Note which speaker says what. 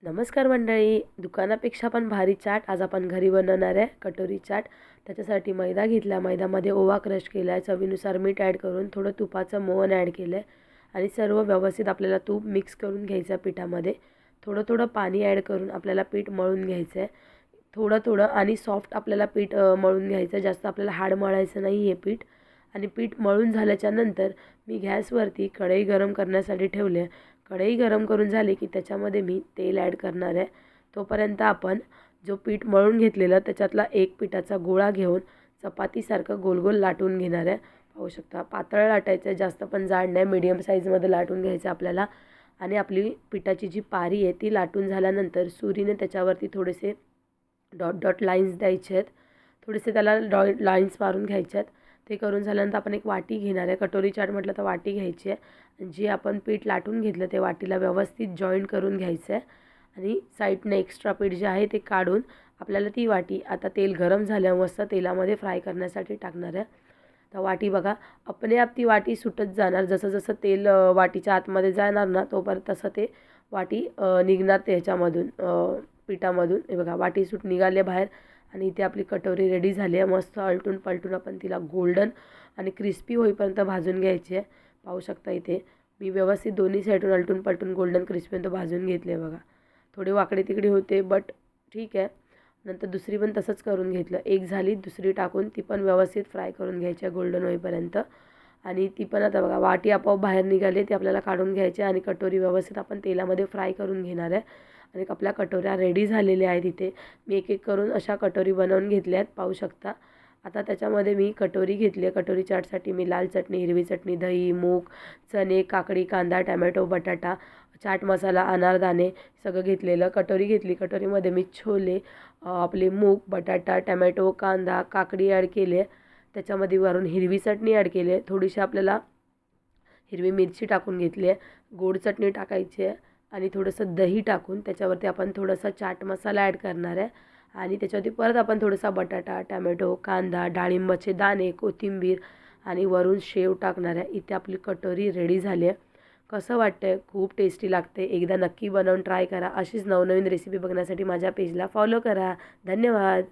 Speaker 1: नमस्कार मंडळी, दुकानापेक्षा पण भारी चाट आज आपण घरी बनवणार आहे, कटोरी चाट। त्याच्यासाठी मैदा घेतला, मैद्यामध्ये ओवा क्रश केला आहे, चवीनुसार मीठ ॲड करून थोडं तुपाचं मोहन ॲड केलं आहे आणि सर्व व्यवस्थित आपल्याला तूप मिक्स करून घ्यायचं पिठामध्ये। थोडं थोडं पाणी ॲड करून आपल्याला पीठ मळून घ्यायचं आहे, थोडं थोडं आणि सॉफ्ट आपल्याला पीठ मळून घ्यायचं, जास्त आपल्याला हार्ड मळायचं नाही हे पीठ। आणि पीठ मळून झाल्याच्या नंतर मी गॅसवरती कढई गरम करण्यासाठी ठेवले। कढई गरम करून झाली की त्याच्यामध्ये मी तेल ॲड करणार आहे। तोपर्यंत आपण जो पीठ मळून घेतलेला त्याच्यातला एक पिठाचा गोळा घेऊन चपातीसारखं गोल गोल लाटून घेणार आहे। पाहू शकता, पातळ लाटायचं, जास्त पण जाड नाही, मीडियम साईजमध्ये लाटून घ्यायचं आपल्याला। आणि आपली पिठाची जी पारी आहे ती लाटून झाल्यानंतर सुरीने त्याच्यावरती थोडेसे डॉट डॉट लाईन्स द्यायचे आहेत, थोडेसे त्याला लाईन्स मारून घ्यायचे आहेत। ते करून झाल्यानंतर आपण एक वाटी घेणार आहे, कटोरी चाट म्हटलं तर वाटी घ्यायची आहे। जे आपण पीठ लाटून घेतलं ते वाटीला व्यवस्थित जॉईन करून घ्यायचं आहे आणि साईडने एक्स्ट्रा पीठ जे आहे ते काढून आपल्याला ती वाटी आता तेल गरम झाल्यावर मस्त तेलामध्ये फ्राय करण्यासाठी टाकणार आहे। तर वाटी बघा, आपणे आप ती वाटी सुटत जाणार, जसं जसं तेल वाटीच्या आतमध्ये जाणार ना तोपर्यंत तसं ते वाटी निघणार त्याच्यामधून पिठामधून। हे बघा, वाटी सूट निघाले बाहेर आणि इथे आपली कटोरी रेडी झाली आहे। मस्त आलटून पलटून आपण तिला गोल्डन आणि क्रिस्पी होईपर्यंत भाजून घ्यायची आहे। पाहू शकता इथे मी व्यवस्थित दोन्ही साईडून आलटून पलटून गोल्डन क्रिस्पीपर्यंत भाजून घेतले बघा। थोडे वाकडे तिकडे होते बट ठीक आहे। नंतर दुसरी पण तसंच करून घेतलं, एक झाली दुसरी टाकून ती पण व्यवस्थित फ्राय करून घ्यायची आहे गोल्डन होईपर्यंत। आणि ती पण आता बघा वाटी आपोआप बाहेर निघाली, ती आपल्याला काढून घ्यायची आणि कटोरी व्यवस्थित आपण तेलामध्ये फ्राय करून घेणार आहे। आणि आपल्या कटोऱ्या रेडी झालेल्या आहेत। इथे मी एक एक करून अशा कटोरी बनवून घेतल्या आहेत, पाहू शकता। आता त्याच्यामध्ये मी कटोरी घेतली आहे, कटोरी चाटसाठी मी लाल चटणी, हिरवी चटणी, दही, मूग, चणे, काकडी, कांदा, टमॅटो, बटाटा, चाट मसाला, अनारदाणे सगळं घेतलेलं। कटोरी घेतली, कटोरीमध्ये मी छोले, आपले मूग, बटाटा, टमॅटो, कांदा, काकडी ॲड केले, त्याच्यामध्ये वरून हिरवी चटणी ॲड केली आहे, थोडीशी आपल्याला हिरवी मिरची टाकून घेतली आहे, गोड चटणी टाकायची आहे आणि थोडंसं दही टाकून त्याच्यावरती आपण थोडासा चाट मसाला ॲड करणार आहे। आणि त्याच्यावरती परत आपण थोडासा बटाटा, टमॅटो, कांदा, डाळिंबाचे दाणे, कोथिंबीर आणि वरून शेव टाकणार आहे। इथे आपली कटोरी रेडी झाली आहे। कसं वाटतंय? खूप टेस्टी लागते, एकदा नक्की बनवून ट्राय करा। अशीच नवनवीन रेसिपी बघण्यासाठी माझ्या पेजला फॉलो करा। धन्यवाद।